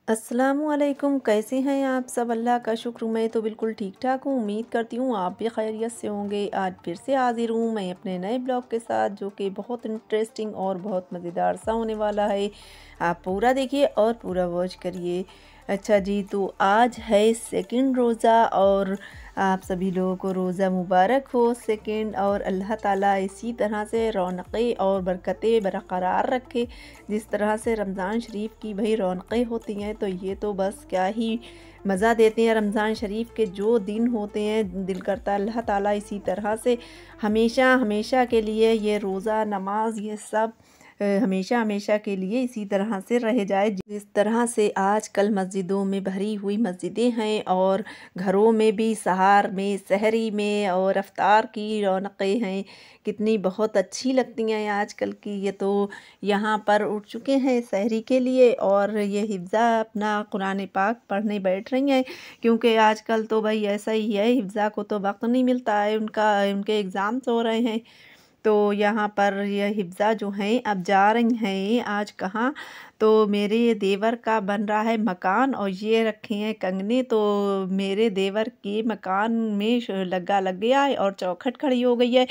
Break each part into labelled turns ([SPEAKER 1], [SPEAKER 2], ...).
[SPEAKER 1] अस्सलामुअलैकुम, कैसे हैं आप सब? अल्लाह का शुक्र, मैं तो बिल्कुल ठीक ठाक हूँ। उम्मीद करती हूँ आप भी खैरियत से होंगे। आज फिर से हाजिर हूँ मैं अपने नए ब्लॉग के साथ, जो कि बहुत इंटरेस्टिंग और बहुत मज़ेदार सा होने वाला है। आप पूरा देखिए और पूरा वॉच करिए। अच्छा जी, तो आज है सेकंड रोज़ा और आप सभी लोगों को रोज़ा मुबारक हो सेकंड, और अल्लाह ताला इसी तरह से रौनक़ें और बरकतें बरक़रार रखे। जिस तरह से रमज़ान शरीफ की भाई रौनक़ें होती हैं, तो ये तो बस क्या ही मज़ा देते हैं। रमज़ान शरीफ के जो दिन होते हैं, दिल करता है अल्लाह ताला इसी तरह से हमेशा हमेशा के लिए ये रोज़ा नमाज ये सब हमेशा हमेशा के लिए इसी तरह से रह जाए। जिस तरह से आजकल मस्जिदों में भरी हुई मस्जिदें हैं, और घरों में भी सहार में सहरी में और अफ्तार की रौनक़ें हैं, कितनी बहुत अच्छी लगती हैं आजकल की। ये तो यहाँ पर उठ चुके हैं सहरी के लिए, और ये हिफ्ज़ा अपना कुरान पाक पढ़ने बैठ रही हैं, क्योंकि आजकल तो भाई ऐसा ही है, हिफ्ज़ा को तो वक्त नहीं मिलता है, उनके एग्ज़ाम्स हो रहे हैं। तो यहाँ पर ये हिफ्ज़ा जो हैं अब जा रही हैं आज कहाँ, तो मेरे ये देवर का बन रहा है मकान, और ये रखे हैं कंगने। तो मेरे देवर के मकान में लगा लग गया है और चौखट खड़ी हो गई है।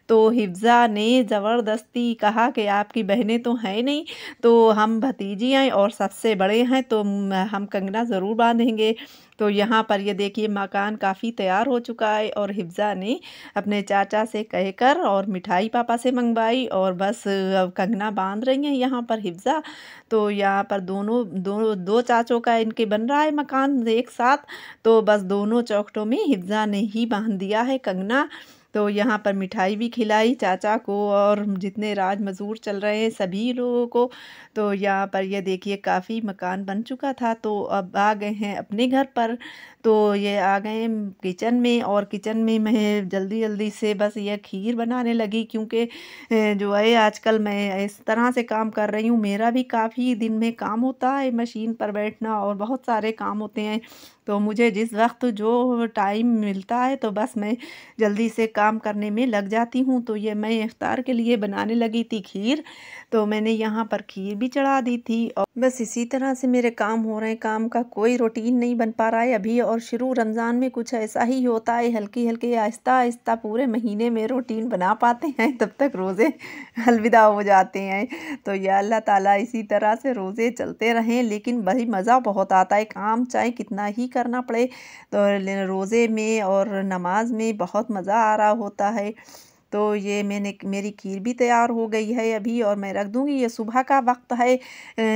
[SPEAKER 1] तो हिफ्ज़ा ने ज़बरदस्ती कहा कि आपकी बहनें तो हैं नहीं, तो हम भतीजी हैं और सबसे बड़े हैं, तो हम कंगना ज़रूर बांधेंगे। तो यहाँ पर ये देखिए मकान काफ़ी तैयार हो चुका है, और हिफ्ज़ा ने अपने चाचा से कहकर और मिठाई पापा से मंगवाई, और बस अब कंगना बांध रही हैं यहाँ पर हिफ्ज़ा। तो यहाँ पर दोनों दो दो चाचों का इनके बन रहा है मकान एक साथ, तो बस दोनों चौखटों में हिफ्ज़ा ने ही बांध दिया है कंगना। तो यहाँ पर मिठाई भी खिलाई चाचा को और जितने राज मज़दूर चल रहे हैं सभी लोगों को। तो यहाँ पर ये देखिए काफ़ी मकान बन चुका था, तो अब आ गए हैं अपने घर पर। तो ये आ गए हैं किचन में, और किचन में मैं जल्दी जल्दी से बस ये खीर बनाने लगी, क्योंकि जो है आजकल मैं इस तरह से काम कर रही हूँ। मेरा भी काफ़ी दिन में काम होता है, मशीन पर बैठना और बहुत सारे काम होते हैं। तो मुझे जिस वक्त जो टाइम मिलता है, तो बस मैं जल्दी से काम करने में लग जाती हूँ। तो ये मैं इफ्तार के लिए बनाने लगी थी खीर, तो मैंने यहाँ पर खीर भी चढ़ा दी थी। और बस इसी तरह से मेरे काम हो रहे हैं, काम का कोई रूटीन नहीं बन पा रहा है अभी। और शुरू रमज़ान में कुछ ऐसा ही होता है, हल्की हल्की आहिस्ता आहिस्ता पूरे महीने में रूटीन बना पाते हैं, तब तक रोज़े अलविदा हो जाते हैं। तो या अल्लाह ताला इसी तरह से रोज़े चलते रहें, लेकिन भाई मज़ा बहुत आता है, काम चाहे कितना ही करना पड़े, तो रोज़े में और नमाज में बहुत मज़ा आ रहा होता है। तो ये मेरी खीर भी तैयार हो गई है अभी, और मैं रख दूँगी। ये सुबह का वक्त है,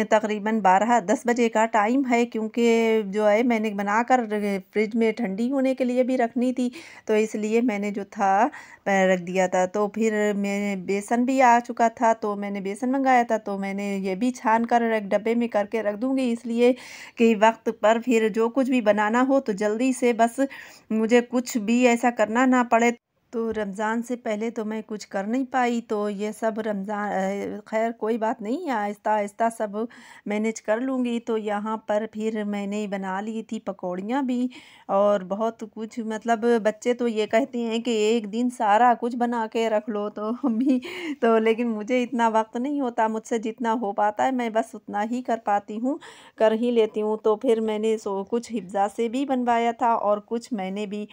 [SPEAKER 1] तकरीबन 12-10 बजे का टाइम है, क्योंकि जो है मैंने बनाकर फ्रिज में ठंडी होने के लिए भी रखनी थी, तो इसलिए मैंने जो था रख दिया था। तो फिर मैं बेसन भी आ चुका था, तो मैंने बेसन मंगाया था, तो मैंने ये भी छान कर एक डब्बे में करके रख दूँगी, इसलिए कि वक्त पर फिर जो कुछ भी बनाना हो तो जल्दी से बस मुझे कुछ भी ऐसा करना ना पड़े। तो रमज़ान से पहले तो मैं कुछ कर नहीं पाई, तो ये सब रमज़ान खैर कोई बात नहीं, आहिस्ता आहिस्ता सब मैनेज कर लूँगी। तो यहाँ पर फिर मैंने बना ली थी पकौड़ियाँ भी, और बहुत कुछ, मतलब बच्चे तो ये कहते हैं कि एक दिन सारा कुछ बना के रख लो, तो भी तो लेकिन मुझे इतना वक्त नहीं होता, मुझसे जितना हो पाता है मैं बस उतना ही कर पाती हूँ, कर ही लेती हूँ। तो फिर मैंने कुछ हिफ्ज़ा से भी बनवाया था, और कुछ मैंने भी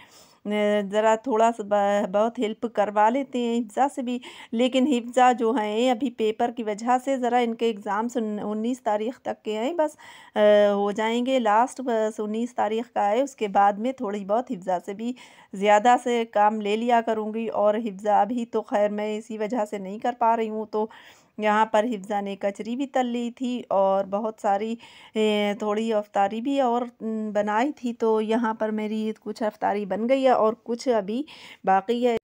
[SPEAKER 1] ज़रा थोड़ा सा बहुत हेल्प करवा लेते हैं हिफ्ज़ा से भी। लेकिन हिफ्ज़ा जो हैं अभी पेपर की वजह से ज़रा इनके एग्ज़ाम्स 19 तारीख़ तक के हैं, बस हो जाएंगे लास्ट, बस 19 तारीख़ का है। उसके बाद में थोड़ी बहुत हिफ्ज़ा से भी ज़्यादा से काम ले लिया करूँगी, और हिफ्ज़ा अभी तो खैर मैं इसी वजह से नहीं कर पा रही हूँ। तो यहाँ पर हिफ्ज़ा ने कचरी भी तल ली थी, और बहुत सारी थोड़ी अफ्तारी भी और बनाई थी। तो यहाँ पर मेरी कुछ अफ्तारी बन गई है और कुछ अभी बाकी है।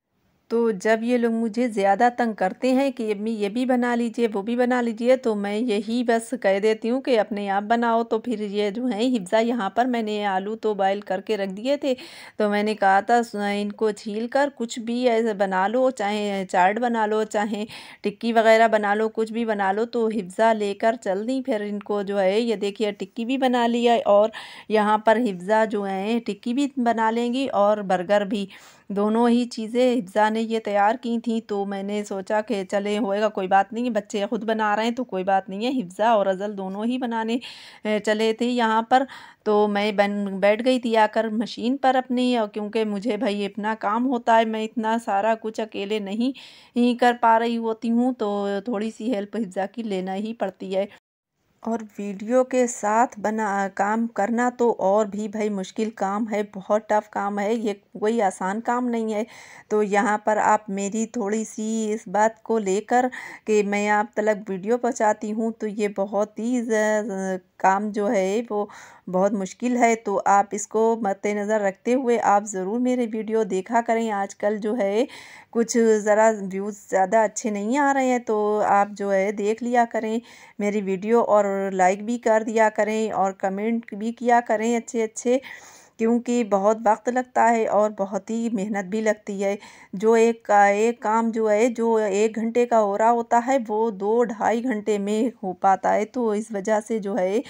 [SPEAKER 1] तो जब ये लोग मुझे ज़्यादा तंग करते हैं कि अम्मी ये भी बना लीजिए वो भी बना लीजिए, तो मैं यही बस कह देती हूँ कि अपने आप बनाओ। तो फिर ये जो है हिफ्ज़ा, यहाँ पर मैंने आलू तो बॉयल करके रख दिए थे, तो मैंने कहा था इनको छील कर कुछ भी ऐसे बना लो, चाहे चाट बना लो, चाहे टिक्की वगैरह बना लो, कुछ भी बना लो। तो हिफ्ज़ा लेकर चल दी, फिर इनको जो है ये देखिए टिक्की भी बना लिया, और यहाँ पर हिफ्ज़ा जो है टिक्की भी बना लेंगी और बर्गर भी, दोनों ही चीज़ें हिफ्ज़ा ने मैंने ये तैयार की थी, तो मैंने सोचा कि चले होएगा, कोई बात नहीं है, बच्चे खुद बना रहे हैं तो कोई बात नहीं है। हिफ्ज़ा और अज़ल दोनों ही बनाने चले थे यहाँ पर। तो मैं बैठ गई थी आकर मशीन पर अपनी, और क्योंकि मुझे भाई अपना काम होता है, मैं इतना सारा कुछ अकेले नहीं ही कर पा रही होती हूँ, तो थोड़ी सी हेल्प हिफ्ज़ा की लेना ही पड़ती है। और वीडियो के साथ बना काम करना तो और भी भाई मुश्किल काम है, बहुत टफ़ काम है, ये कोई आसान काम नहीं है। तो यहाँ पर आप मेरी थोड़ी-सी इस बात को लेकर कि मैं आप तलक वीडियो पहुँचाती हूँ, तो ये बहुत ही काम जो है वो बहुत मुश्किल है। तो आप इसको मद्देनज़र रखते हुए आप ज़रूर मेरे वीडियो देखा करें। आजकल जो है कुछ ज़रा व्यूज़ ज़्यादा अच्छे नहीं आ रहे हैं, तो आप जो है देख लिया करें मेरी वीडियो, और लाइक भी कर दिया करें और कमेंट भी किया करें अच्छे-अच्छे, क्योंकि बहुत वक्त लगता है और बहुत ही मेहनत भी लगती है। जो एक काम जो है जो 1 घंटे का हो रहा होता है, वो 2 ढाई घंटे में हो पाता है। तो इस वजह से जो है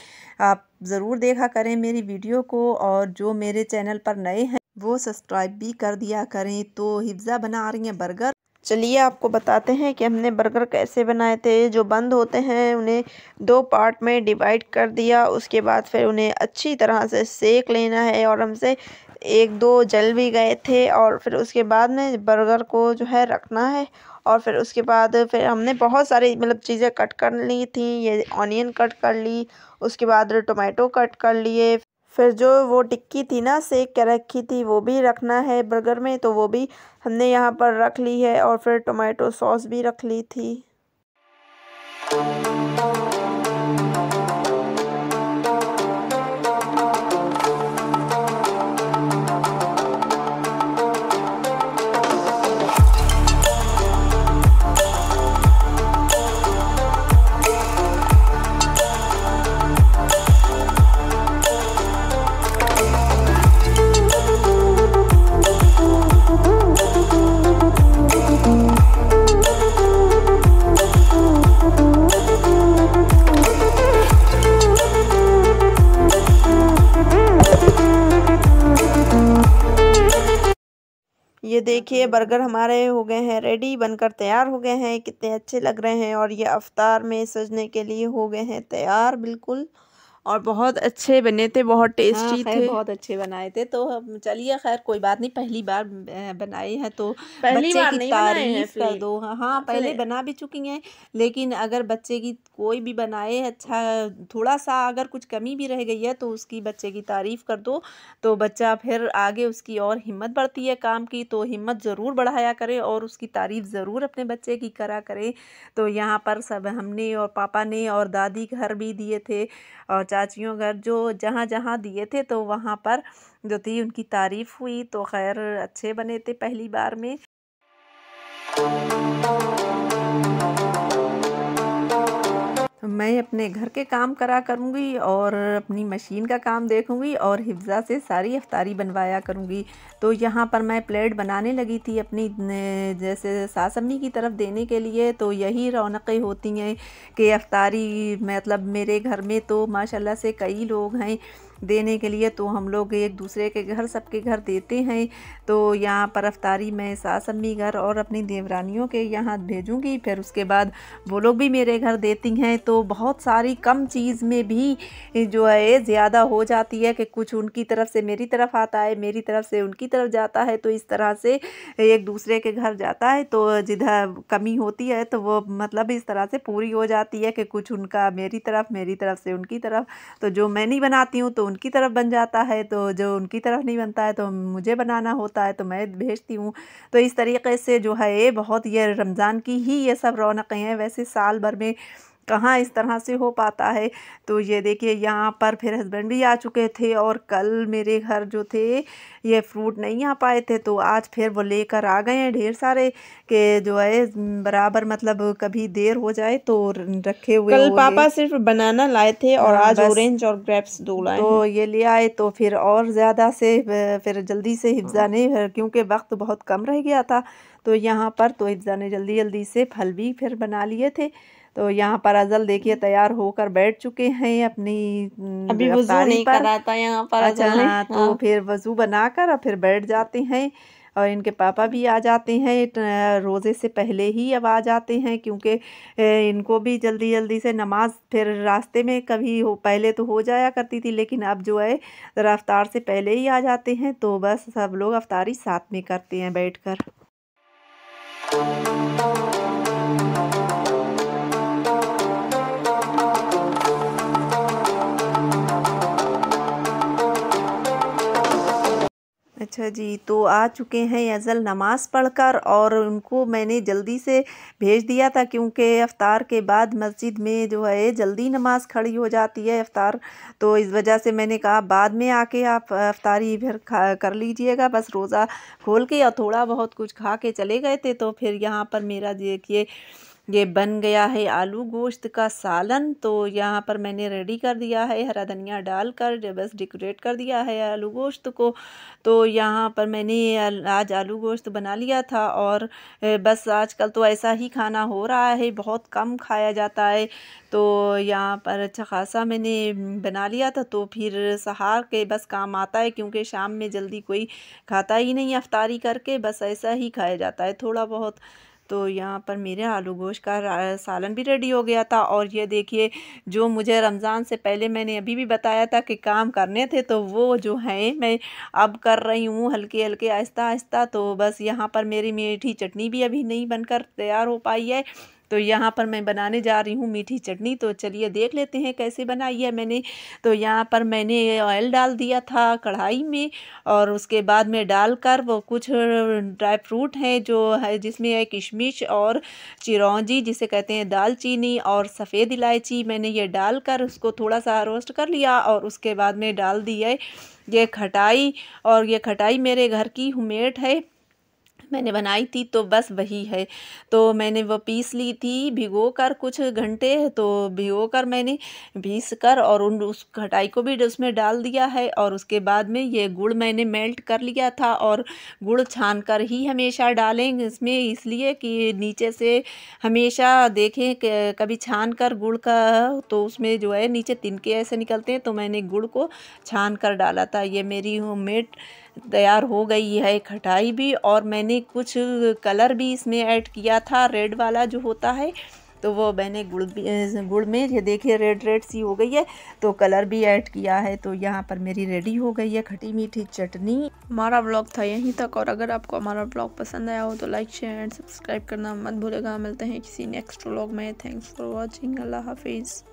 [SPEAKER 1] आप ज़रूर देखा करें मेरी वीडियो को, और जो मेरे चैनल पर नए हैं वो सब्सक्राइब भी कर दिया करें। तो हिफ्ज़ा बना रही हैं बर्गर। चलिए आपको बताते हैं कि हमने बर्गर कैसे बनाए थे। जो बंद होते हैं उन्हें 2 पार्ट में डिवाइड कर दिया, उसके बाद फिर उन्हें अच्छी तरह से सेक लेना है, और हमसे 1-2 जल भी गए थे। और फिर उसके बाद में बर्गर को जो है रखना है, और फिर उसके बाद फिर हमने बहुत सारी मतलब चीज़ें कट कर ली थी। ये ऑनियन कट कर ली, उसके बाद टोमेटो कट कर लिए, फिर जो वो टिक्की थी ना सेक के रखी थी वो भी रखना है बर्गर में, तो वो भी हमने यहाँ पर रख ली है, और फिर टोमेटो सॉस भी रख ली थी। ये देखिए बर्गर हमारे हो गए हैं रेडी, बनकर तैयार हो गए हैं। कितने अच्छे लग रहे हैं, और ये अफ्तार में सजने के लिए हो गए हैं तैयार बिल्कुल। और बहुत अच्छे बने थे, बहुत टेस्टी
[SPEAKER 2] खैर
[SPEAKER 1] थे।
[SPEAKER 2] बहुत अच्छे बनाए थे। तो हम चलिए खैर कोई बात नहीं, पहली बार बनाए हैं तो
[SPEAKER 1] पहली
[SPEAKER 2] बच्चे
[SPEAKER 1] बार
[SPEAKER 2] की
[SPEAKER 1] नहीं बनाए हैं
[SPEAKER 2] तारीफ कर
[SPEAKER 1] फिर
[SPEAKER 2] दो। हाँ पहले बना भी चुकी हैं, लेकिन अगर बच्चे की कोई भी बनाए अच्छा, थोड़ा सा अगर कुछ कमी भी रह गई है तो उसकी बच्चे की तारीफ कर दो, तो बच्चा फिर आगे उसकी और हिम्मत बढ़ती है काम की। तो हिम्मत ज़रूर बढ़ाया करे और उसकी तारीफ ज़रूर अपने बच्चे की करा करे। तो यहाँ पर सब हमने और पापा ने और दादी घर भी दिए थे, और चाचियों घर जो जहाँ जहाँ दिए थे, तो वहाँ पर जो थी उनकी तारीफ़ हुई। तो खैर अच्छे बने थे पहली बार में। मैं अपने घर के काम करा करूँगी और अपनी मशीन का काम देखूँगी, और हिफ्ज़ा से सारी इफ्तारी बनवाया करूँगी। तो यहाँ पर मैं प्लेट बनाने लगी थी अपनी जैसे सास अम्मी की तरफ देने के लिए। तो यही रौनकें होती हैं कि इफ्तारी मतलब मेरे घर में तो माशाल्लाह से कई लोग हैं देने के लिए, तो हम लोग एक दूसरे के घर सबके घर देते हैं। तो यहाँ पर इफ्तारी मैं सास अम्मी घर और अपनी देवरानियों के यहाँ भेजूँगी, फिर उसके बाद वो लोग भी मेरे घर देती हैं। तो बहुत सारी कम चीज़ में भी जो है ज़्यादा हो जाती है कि कुछ उनकी तरफ से मेरी तरफ आता है, मेरी तरफ से उनकी तरफ जाता है, तो इस तरह से एक दूसरे के घर जाता है। तो जिधर कमी होती है तो वो मतलब इस तरह से पूरी हो जाती है कि कुछ उनका मेरी तरफ से उनकी तरफ। तो जो मैं नहीं बनाती हूँ तो उनकी तरफ बन जाता है, तो जो उनकी तरफ नहीं बनता है तो मुझे बनाना होता है, तो मैं भेजती हूँ। तो इस तरीके से जो है बहुत ये रमज़ान की ही ये सब रौनकें हैं, वैसे साल भर में कहाँ इस तरह से हो पाता है। तो ये देखिए यहाँ पर फिर हस्बैंड भी आ चुके थे, और कल मेरे घर जो थे ये फ्रूट नहीं आ पाए थे, तो आज फिर वो लेकर आ गए हैं ढेर सारे कि जो है बराबर मतलब कभी देर हो जाए तो रखे हुए
[SPEAKER 1] कल
[SPEAKER 2] होंगे।
[SPEAKER 1] पापा सिर्फ बनाना लाए थे, और
[SPEAKER 2] हाँ,
[SPEAKER 1] आज
[SPEAKER 2] बस
[SPEAKER 1] ऑरेंज और ग्रेप्स 2 लाए
[SPEAKER 2] तो
[SPEAKER 1] हैं।
[SPEAKER 2] ये ले आए, तो फिर और ज़्यादा से फिर जल्दी से हिफ्ज़ा ने क्योंकि वक्त बहुत कम रह गया था, तो यहाँ पर तो हिफ्ज़ा ने जल्दी जल्दी से फल भी फिर बना लिए थे। तो यहाँ पर अज़ल देखिए तैयार होकर बैठ चुके हैं अपनी
[SPEAKER 1] अभी वज़ू
[SPEAKER 2] इफ्तारी
[SPEAKER 1] नहीं
[SPEAKER 2] पर।
[SPEAKER 1] करा था यहाँ पर
[SPEAKER 2] अच्छा
[SPEAKER 1] अज़ल ने।
[SPEAKER 2] हाँ, तो
[SPEAKER 1] हाँ।
[SPEAKER 2] फिर वज़ू बनाकर और फिर बैठ जाते हैं। और इनके पापा भी आ जाते हैं रोज़े से पहले ही, अब आ जाते हैं क्योंकि इनको भी जल्दी जल्दी से नमाज फिर रास्ते में कभी हो, पहले तो हो जाया करती थी लेकिन अब जो है ज़रा अफ्तार से पहले ही आ जाते हैं, तो बस सब लोग अफ्तारी साथ में करते हैं बैठकर। अच्छा जी, तो आ चुके हैं अज़ल नमाज़ पढ़कर और उनको मैंने जल्दी से भेज दिया था क्योंकि अफ्तार के बाद मस्जिद में जो है जल्दी नमाज़ खड़ी हो जाती है अफ्तार, तो इस वजह से मैंने कहा बाद में आके आप अफ्तारी फिर खा कर लीजिएगा, बस रोज़ा खोल के और थोड़ा बहुत कुछ खा के चले गए थे। तो फिर यहाँ पर मेरा देखिए ये बन गया है आलू गोश्त का सालन, तो यहाँ पर मैंने रेडी कर दिया है हरा धनिया डालकर, बस डेकोरेट कर दिया है आलू गोश्त को। तो यहाँ पर मैंने आज आलू गोश्त बना लिया था और बस आजकल तो ऐसा ही खाना हो रहा है, बहुत कम खाया जाता है, तो यहाँ पर अच्छा खासा मैंने बना लिया था। तो फिर सहार के बस काम आता है क्योंकि शाम में जल्दी कोई खाता ही नहीं अफ्तारी करके, बस ऐसा ही खाया जाता है थोड़ा बहुत। तो यहाँ पर मेरे आलू गोश्त का सालन भी रेडी हो गया था। और ये देखिए जो मुझे रमज़ान से पहले मैंने अभी भी बताया था कि काम करने थे, तो वो जो है मैं अब कर रही हूँ हल्के हल्के आहिस्ता आहिस्ता। तो बस यहाँ पर मेरी मीठी चटनी भी अभी नहीं बनकर तैयार हो पाई है, तो यहाँ पर मैं बनाने जा रही हूँ मीठी चटनी। तो चलिए देख लेते हैं कैसे बनाई है मैंने। तो यहाँ पर मैंने ऑयल डाल दिया था कढ़ाई में और उसके बाद में डालकर वो कुछ ड्राई फ्रूट हैं जो है, जिसमें है किशमिश और चिरौंजी जिसे कहते हैं दालचीनी और सफ़ेद इलायची, मैंने ये डालकर उसको थोड़ा सा रोस्ट कर लिया और उसके बाद में डाल दी है ये खटाई। और ये खटाई मेरे घर की होममेड है, मैंने बनाई थी, तो बस वही है। तो मैंने वो पीस ली थी भिगो कर कुछ घंटे, तो भिगो कर मैंने पीस कर और उस खटाई को भी उसमें डाल दिया है। और उसके बाद में ये गुड़ मैंने मेल्ट कर लिया था, और गुड़ छान कर ही हमेशा डालें इसमें, इसलिए कि नीचे से हमेशा देखें कि कभी छान कर गुड़ का, तो उसमें जो है नीचे तिनके ऐसे निकलते हैं, तो मैंने गुड़ को छान कर डाला था। ये मेरी होममेड तैयार हो गई है खटाई भी। और मैंने कुछ कलर भी इसमें ऐड किया था, रेड वाला जो होता है, तो वो मैंने गुड़ में ये देखिए रेड रेड सी हो गई है, तो कलर भी ऐड किया है। तो यहाँ पर मेरी रेडी हो गई है खट्टी मीठी चटनी।
[SPEAKER 1] हमारा ब्लॉग था यहीं तक, और अगर आपको हमारा ब्लॉग पसंद आया हो तो लाइक शेयर एंड सब्सक्राइब करना मत भूलेगा। मिलते हैं किसी नेक्स्ट ब्लॉग में। Thanks for watching. अल्लाह हाफिज़।